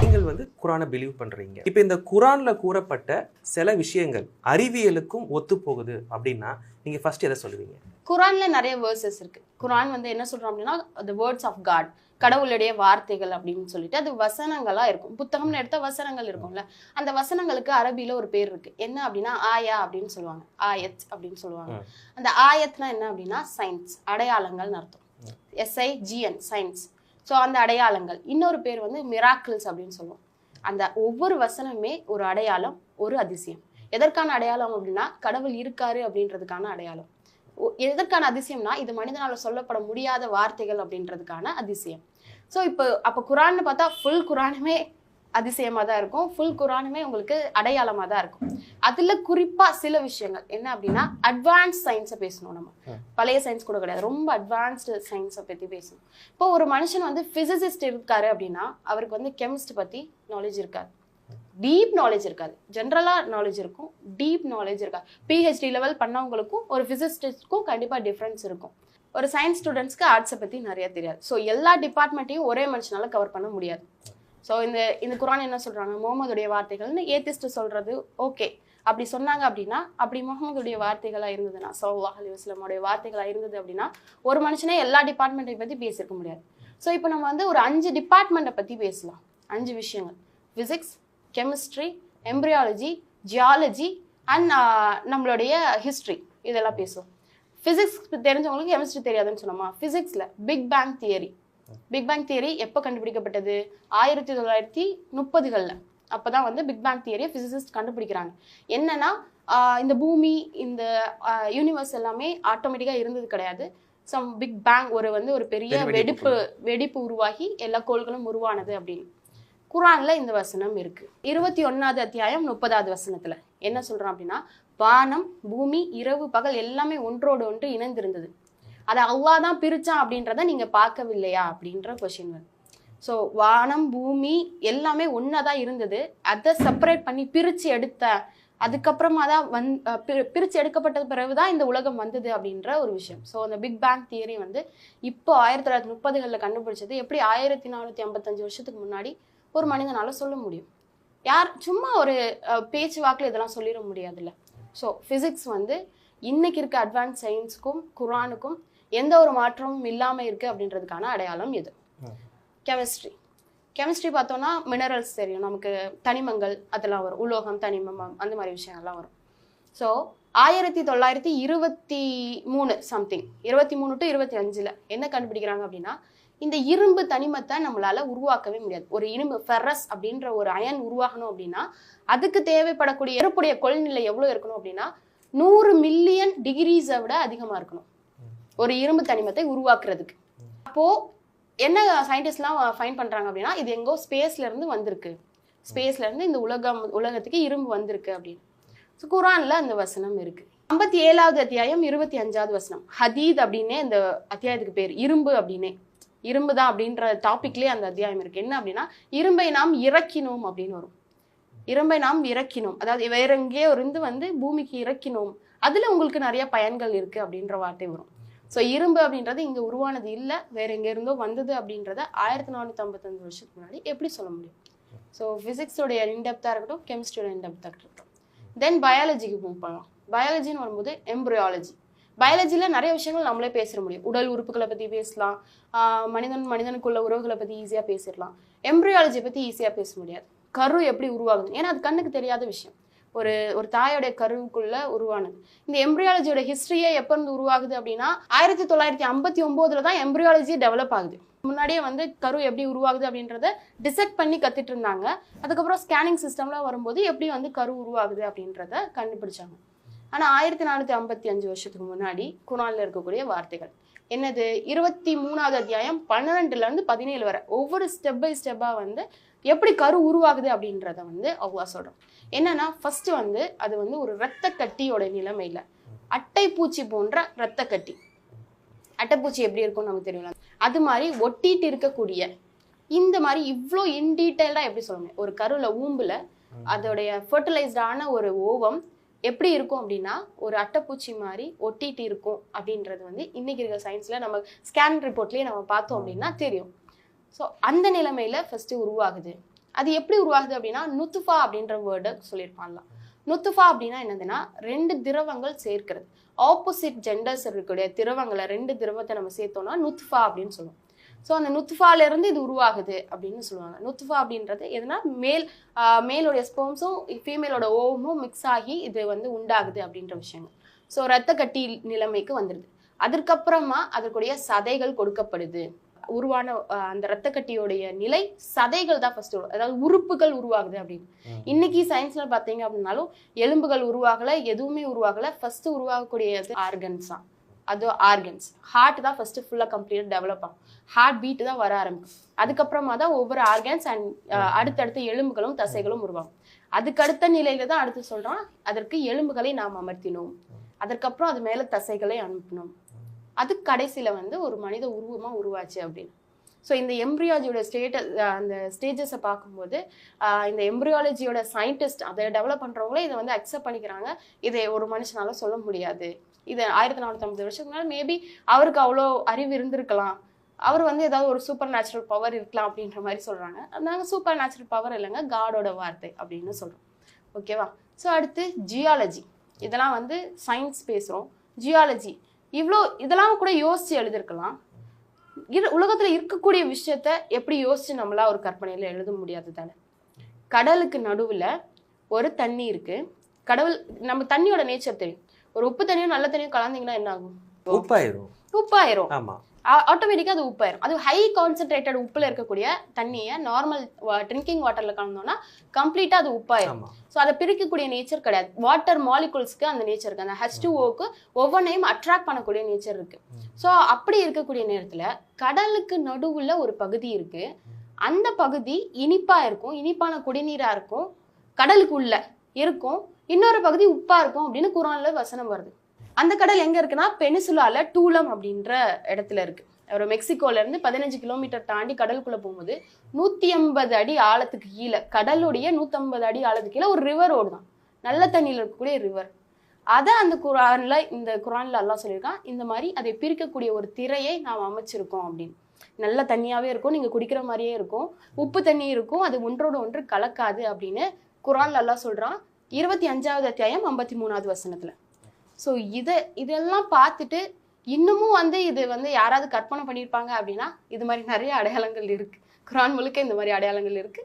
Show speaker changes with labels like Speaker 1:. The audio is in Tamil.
Speaker 1: நீங்கள் வந்து குரானை பிலீவ் பண்றீங்க. இப்போ இந்த குரான்ல கூறப்பட்ட சில விஷயங்கள் அறிவியலுக்கும் ஒத்து போகுது அப்படின்னா நீங்க ஃபர்ஸ்ட் எதை சொல்லுவீங்க?
Speaker 2: குரான்ல நிறைய வேர்சஸ் இருக்கு. குரான் வந்து என்ன சொல்றோம் அப்படின்னா the words of God, கடவுளுடைய வார்த்தைகள் அப்படின்னு சொல்லிட்டு அது வசனங்களா இருக்கும். புத்தகம்னு எடுத்த வசனங்கள் இருக்கும்ல, அந்த வசனங்களுக்கு அரபியில ஒரு பேர் இருக்கு. என்ன அப்படின்னா ஆயா அப்படின்னு சொல்லுவாங்க, ஆயத் அப்படின்னு சொல்லுவாங்க. அந்த ஆயத்னா என்ன அப்படின்னா சயின்ஸ், அடையாளங்கள் அர்த்தம். SIGN science. ஸோ அந்த அடையாளங்கள். இன்னொரு பேர் வந்து மிராக்கிள்ஸ் அப்படின்னு சொல்லுவோம். அந்த ஒவ்வொரு வசனமே ஒரு அடையாளம், ஒரு அதிசயம். எதற்கான அடையாளம் அப்படின்னா கடவுள் இருக்காரு அப்படின்றதுக்கான அடையாளம். எதற்கான அதிசயம்னா இது மனிதனால சொல்லப்பட முடியாத வார்த்தைகள் அப்படின்றதுக்கான அதிசயம். ஸோ அப்போ குரான்னு பார்த்தா ஃபுல் குரானுமே அதிசயமாக தான் இருக்கும், ஃபுல் குரானுமே உங்களுக்கு அடையாளமாக தான் இருக்கும். அதில் குறிப்பாக சில விஷயங்கள் என்ன அப்படின்னா அட்வான்ஸ் சயின்ஸை பேசணும். நம்ம பழைய சயின்ஸ் கூட கிடையாது, ரொம்ப அட்வான்ஸ்டு சயின்ஸை பற்றி பேசணும். இப்போ ஒரு மனுஷன் வந்து ஃபிசிசிஸ்ட் இருக்காரு அப்படின்னா அவருக்கு வந்து கெமிஸ்ட் பற்றி நாலேஜ் இருக்காது, டீப் நாலேஜ் இருக்காது. ஜென்ரலாக நாலேஜ் இருக்கும், டீப் நாலேஜ் இருக்காது. PhD லெவல் பண்ணவங்களுக்கும் ஒரு ஃபிசிசிஸ்டுக்கும் கண்டிப்பாக டிஃப்ரென்ஸ் இருக்கும். ஒரு சயின்ஸ் ஸ்டூடெண்ட்ஸ்க்கு ஆர்ட்ஸை பற்றி நிறைய தெரியாது. ஸோ எல்லா டிபார்ட்மெண்ட்டையும் ஒரே மனுஷனால கவர் பண்ண முடியாது. ஸோ இந்த குரான் என்ன சொல்கிறாங்க, முகமதுடைய வார்த்தைகள்னு ஏத்திஸ்ட் சொல்கிறது ஓகே. அப்படி சொன்னாங்க அப்படின்னா, அப்படி முகமதுடைய வார்த்தைகளாக இருந்ததுன்னா, ஸல்லல்லாஹு அலைஹி வஸல்லம் வார்த்தைகளாக இருந்தது அப்படின்னா ஒரு மனுஷனே எல்லா டிபார்ட்மெண்ட்டை பற்றி பேசியிருக்க முடியாது. ஸோ இப்போ நம்ம வந்து ஒரு 5 டிபார்ட்மெண்ட்டை பற்றி பேசலாம். 5 விஷயங்கள்: physics, chemistry, embryology, geology and நம்மளுடைய ஹிஸ்ட்ரி. இதெல்லாம் பேசுவோம். ஃபிசிக்ஸ் தெரிஞ்சவங்களுக்கு கெமிஸ்ட்ரி தெரியாதுன்னு சொன்னோமா? ஃபிசிக்ஸில் பிக் பேங் தியரி எப்போ கண்டுபிடிக்கப்பட்டது? 1930களில். அப்போ தான் வந்து பிக் பேங் தியரியை ஃபிசிசிஸ்ட் கண்டுபிடிக்கிறாங்க. என்னன்னா இந்த பூமி, இந்த யூனிவர்ஸ் எல்லாமே ஆட்டோமேட்டிக்காக இருந்தது கிடையாது. சம் பிக் பேங் ஒரு பெரிய வெடிப்பு உருவாகி எல்லா கோள்களும் உருவானது அப்படின்னு குரான்ல இந்த வசனம் இருக்கு. 21வது அத்தியாயம் 30வது வசனத்துல என்ன சொல்றோம் அப்படின்னா, வானம், பூமி, இரவு, பகல் எல்லாமே ஒன்றோடு ஒன்று இணைந்திருந்தது. அதை அல்லாஹ் தான் பிரிச்சான் அப்படின்றத நீங்க பார்க்கவில்லையா அப்படின்ற கொஸ்டின் வருது. ஸோ வானம், பூமி எல்லாமே ஒன்னாதான் இருந்தது, அதை செப்பரேட் பண்ணி பிரிச்சு எடுத்த அதுக்கப்புறமா தான் பிரிச்சு எடுக்கப்பட்ட பிறகுதான் இந்த உலகம் வந்தது அப்படின்ற ஒரு விஷயம். ஸோ அந்த பிக் பேங் தியரி வந்து இப்போ 1930களில் கண்டுபிடிச்சது. எப்படி 1455 வருஷத்துக்கு முன்னாடி ஒரு மனிதனால சொல்ல முடியும்? யார் சும்மா ஒரு பேச்சு வாக்கில் இதெல்லாம் சொல்லிட முடியாதுல்ல. ஸோ ஃபிசிக்ஸ் வந்து இன்னைக்கு இருக்க அட்வான்ஸ் சயின்ஸுக்கும் குரானுக்கும் எந்த ஒரு மாற்றமும் இல்லாமல் இருக்கு அப்படின்றதுக்கான அடையாளம் எது? கெமிஸ்ட்ரி பார்த்தோம்னா மினரல்ஸ் தெரியும் நமக்கு, தனிமங்கள் அதெல்லாம் வரும், உலோகம், தனிமம், அந்த மாதிரி விஷயங்கள்லாம் வரும். ஸோ 1923 சம்திங், 23 to 25 என்ன கண்டுபிடிக்கிறாங்க அப்படின்னா, இந்த இரும்பு தனிமத்தை நம்மளால உருவாக்கவே முடியாது. ஒரு இரும்பு ஃபெரஸ் அப்படின்ற ஒரு அயன் உருவாகணும் அப்படின்னா அதுக்கு தேவைப்படக்கூடிய ஏற்புடைய கொள்நிலை எவ்வளவு இருக்கணும் அப்படின்னா 100 மில்லியன் டிகிரிஸை விட அதிகமா இருக்கணும் ஒரு இரும்பு தனிமத்தை உருவாக்குறதுக்கு. அப்போ என்ன சயின்டிஸ்ட்லாம் ஃபைண்ட் பண்றாங்க அப்படின்னா, இது எங்கோ ஸ்பேஸ்ல இருந்து வந்திருக்கு, ஸ்பேஸ்ல இருந்து இந்த உலகத்துக்கு இரும்பு வந்திருக்கு அப்படின்னு. குரான்ல அந்த வசனம் இருக்கு. 57வது அத்தியாயம் 25வது வசனம். ஹதீத் அப்படின்னே இந்த அத்தியாயத்துக்கு பேர், இரும்பு அப்படின்னே, இரும்பு தான் அப்படின்ற டாபிக்லேயே அந்த அத்தியாயம் இருக்கு. என்ன அப்படின்னா, இரும்பை நாம் இறக்கினோம் அப்படின்னு வரும். இரும்பை நாம் இறக்கினோம், அதாவது வேற எங்கேயோ இருந்து வந்து பூமிக்கு இறக்கினோம், அதுல உங்களுக்கு நிறைய பயன்கள் இருக்கு அப்படின்ற வார்த்தை வரும். ஸோ இரும்பு அப்படின்றது இங்க உருவானது இல்லை, வேற எங்க இருந்தோ வந்தது அப்படின்றத 1455 வருஷத்துக்கு முன்னாடி எப்படி சொல்ல முடியும்? ஸோ ஃபிசிக்ஸோடைய இன்டெப்தா இருக்கட்டும், கெமிஸ்ட்ரியோட இன்டெப்தா இருக்கட்டும். தென் பயாலஜிக்கு மூவ் பண்ணலாம். பயாலஜின்னு வரும்போது எம்ப்ரியாலஜி. பயாலஜியில நிறைய விஷயங்கள் நம்மளே பேச முடியும். உடல் உறுப்புகளை பத்தி பேசலாம், மனிதனுக்குள்ள உறவுகளை பத்தி ஈஸியா பேசிடலாம். எம்ப்ரியாலஜியை பத்தி ஈஸியா பேச முடியாது. கரு எப்படி உருவாகுது, ஏன்னா அது கண்ணுக்கு தெரியாத விஷயம். ஒரு தாயோடைய கருவுக்குள்ள உருவானது. இந்த எம்ப்ரியாலஜியோட ஹிஸ்டரியே எப்ப இருந்து உருவாகுது அப்படின்னா 1959 தான் எம்ப்ரியாலஜி டெவலப் ஆகுது. முன்னாடியே வந்து கரு எப்படி உருவாகுது அப்படின்றத டிசெக்ட் பண்ணி கத்துட்டு இருந்தாங்க. அதுக்கப்புறம் ஸ்கேனிங் சிஸ்டம்லாம் வரும்போது எப்படி வந்து கரு உருவாகுது அப்படின்றத கண்டுபிடிச்சாங்க. ஆனா 1455 வருஷத்துக்கு முன்னாடி குரான்ல இருக்கக்கூடிய வார்த்தைகள் என்னது? 23வது அத்தியாயம் 12ல இருந்து 17 வரை ஒவ்வொரு ஸ்டெப் பை ஸ்டெப்பா வந்து எப்படி கரு உருவாகுது அப்படின்றத வந்து அல்லாஹ் சொல்றோம். என்னன்னா ஃபர்ஸ்ட் வந்து அது வந்து ஒரு இரத்த கட்டியோட நிலைமையில, அட்டைப்பூச்சி போன்ற இரத்த கட்டி. அட்டைப்பூச்சி எப்படி இருக்கும்னு நமக்கு தெரியல, அது மாதிரி ஒட்டிட்டு இருக்கக்கூடிய இந்த மாதிரி இவ்வளோ இன்டீட்டெயில்டா எப்படி சொல்லுங்க, ஒரு கருல ஊம்புல அதோடைய ஃபர்டிலைஸ்டான ஒரு ஓவம் எப்படி இருக்கும் அப்படின்னா ஒரு அட்டைப்பூச்சி மாதிரி ஒட்டிட்டு இருக்கும் அப்படின்றது வந்து இன்னைக்கு இருக்க சயின்ஸ்ல நம்ம ஸ்கேன் ரிப்போர்ட்லயே நம்ம பார்த்தோம் அப்படின்னா தெரியும். ஸோ அந்த நிலைமையில ஃபர்ஸ்ட் உருவாகுது. அது எப்படி உருவாகுது அப்படின்னா நுத்துஃபா அப்படின்ற வேர்டை சொல்லியிருப்பாங்களாம். நுத்துஃபா அப்படின்னா என்னதுன்னா 2 திரவங்கள் சேர்க்கிறது. ஆப்போசிட் ஜெண்டர்ஸ் இருக்கக்கூடிய திரவங்களை 2 திரவத்தை நம்ம சேர்த்தோம்னா நுத்துஃபா அப்படின்னு சொல்லுவோம். ஸோ அந்த நுத்துஃபால இருந்து இது உருவாகுது அப்படின்னு சொல்லுவாங்க. நுத்துஃபா அப்படின்றது எதுனா மேலோடைய ஸ்பெர்ம்ஸும் ஃபீமேலோட ஓவமும் மிக்ஸ் ஆகி இது வந்து உண்டாகுது அப்படின்ற விஷயங்கள். ஸோ ரத்த கட்டி நிலைமைக்கு வந்துடுது. அதற்கப்புறமா அதற்குடைய சதைகள் கொடுக்கப்படுது. உருவான அந்த ரத்த கட்டியோடைய நிலை சதைகள் தான் ஃபர்ஸ்ட் வரும். அதாவது உறுப்புகள் உருவாகுது அப்படின்னு. இன்னைக்கு சயின்ஸ்ல பாத்தீங்க அப்படின்னாலும் எலும்புகள் உருவாகல, எதுவுமே உருவாகல. ஃபர்ஸ்ட் உருவாகக்கூடிய ஆர்கன்ஸ் தான். அது ஆர்கன்ஸ். ஹார்ட் தான் ஃபர்ஸ்ட் ஃபுல்லா கம்ப்ளீட்டா டெவலப் ஆகும். ஹார்ட் பீட் தான் வர ஆரம்பிக்கும். அதுக்கப்புறமா தான் ஒவ்வொரு ஆர்கன்ஸ் அண்ட் அடுத்தடுத்த எலும்புகளும் தசைகளும் உருவாகும். அதுக்கு அடுத்த நிலையில தான் அடுத்து சொல்றோம் அதற்கு எலும்புகளை நாம் அமர்த்தினோம், அதற்கப்புறம் அது மேல தசைகளை அனுப்பினோம், அது கடைசியில வந்து ஒரு மனித உருவமா உருவாச்சு அப்படின்னு. ஸோ இந்த எம்ப்ரியாலஜியோட அந்த ஸ்டேஜஸை பார்க்கும்போது இந்த எம்ப்ரியாலஜியோட சயின்டிஸ்ட் அதை டெவலப் பண்றவங்களே இதை வந்து அக்செப்ட் பண்ணிக்கிறாங்க. இதை ஒரு மனுஷனால சொல்ல முடியாது. இது 1450 வருஷத்துக்கு மேலே மேபி அவருக்கு அவ்வளோ அறிவு இருந்திருக்கலாம், அவர் வந்து ஏதாவது ஒரு சூப்பர் நேச்சுரல் பவர் இருக்கலாம் அப்படின்ற மாதிரி சொல்றாங்க. நாங்கள் சூப்பர் நேச்சுரல் பவர் இல்லைங்க, காடோட வார்த்தை அப்படின்னு சொல்றோம். ஓகேவா? ஸோ அடுத்து ஜியாலஜி. இதெல்லாம் வந்து சயின்ஸ் பேசுறோம். ஜியாலஜி இதெல்லாம் கூட யோசிச்சு எழுதிருக்கலாம். உலகத்துல இருக்கக்கூடிய விஷயத்த எப்படி யோசிச்சு நம்மளா ஒரு கற்பனையில எழுத முடியாது தானே. கடலுக்கு நடுவுல ஒரு தண்ணி இருக்கு. நம்ம தண்ணியோட நேச்சர் தெரியும். ஒரு உப்பு தண்ணியும் நல்ல தண்ணியும் கலந்தீங்கன்னா என்ன ஆகும்? உப்பாயிரும். ஆமா, ஆட்டோமேட்டிக்கா அது உப்பாயிரும். அது ஹை கான்சென்ட்ரேட்டட் உப்புல இருக்கக்கூடிய தண்ணியை நார்மல் ட்ரிங்கிங் வாட்டர்ல கலந்தோம்னா கம்ப்ளீட்டா அது உப்பாயிரும். ஸோ அதை பிரிக்கக்கூடிய நேச்சர் கிடையாது. வாட்டர் மாலிகுல்ஸ்க்கு அந்த நேச்சர் இருக்கு. அந்த H2O ஒவ்வொன்றையும் அட்ராக்ட் பண்ணக்கூடிய நேச்சர் இருக்கு. ஸோ அப்படி இருக்கக்கூடிய நேரத்துல கடலுக்கு நடுவுல ஒரு பகுதி இருக்கு. அந்த பகுதி இனிப்பா இருக்கும், இனிப்பான குடிநீரா இருக்கும், கடலுக்கு உள்ள இருக்கும். இன்னொரு பகுதி உப்பா இருக்கும் அப்படின்னு குர்ஆன்ல வசனம் வருது. அந்த கடல் எங்க இருக்குன்னா பெனிசுலால டூலம் அப்படின்ற இடத்துல இருக்கு. ஒரு மெக்சிகோல இருந்து 15 கிலோமீட்டர் தாண்டி கடலுக்குள்ள போகும்போது 150 அடி ஆழத்துக்கு கீழே, கடலுடைய 150 அடி ஆழத்துக்கு கீழே ஒரு ரிவர் ஓடுதான். நல்ல தண்ணியில இருக்கக்கூடிய ரிவர். அதை அந்த குர்ஆன்ல அல்லாஹ் சொல்லியிருக்கான், இந்த மாதிரி அதை பிரிக்கக்கூடிய ஒரு திரையை நாம் அமைச்சிருக்கோம் அப்படின்னு. நல்ல தண்ணியாவே இருக்கும், நீங்க குடிக்கிற மாதிரியே இருக்கும், உப்பு தண்ணி இருக்கும், அது ஒன்றோடு ஒன்று கலக்காது அப்படின்னு குர்ஆன்ல அல்லாஹ் சொல்றான். 25வது அத்தியாயம் 53வது வசனத்துல. ஸோ இதெல்லாம் பார்த்துட்டு இன்னமும் வந்து இது வந்து யாராவது கற்பனை பண்ணியிருப்பாங்க அப்படின்னா இது மாதிரி நிறைய அடையாளங்கள் இருக்கு. குர்ஆன் முழுக்க இந்த மாதிரி அடையாளங்கள் இருக்கு.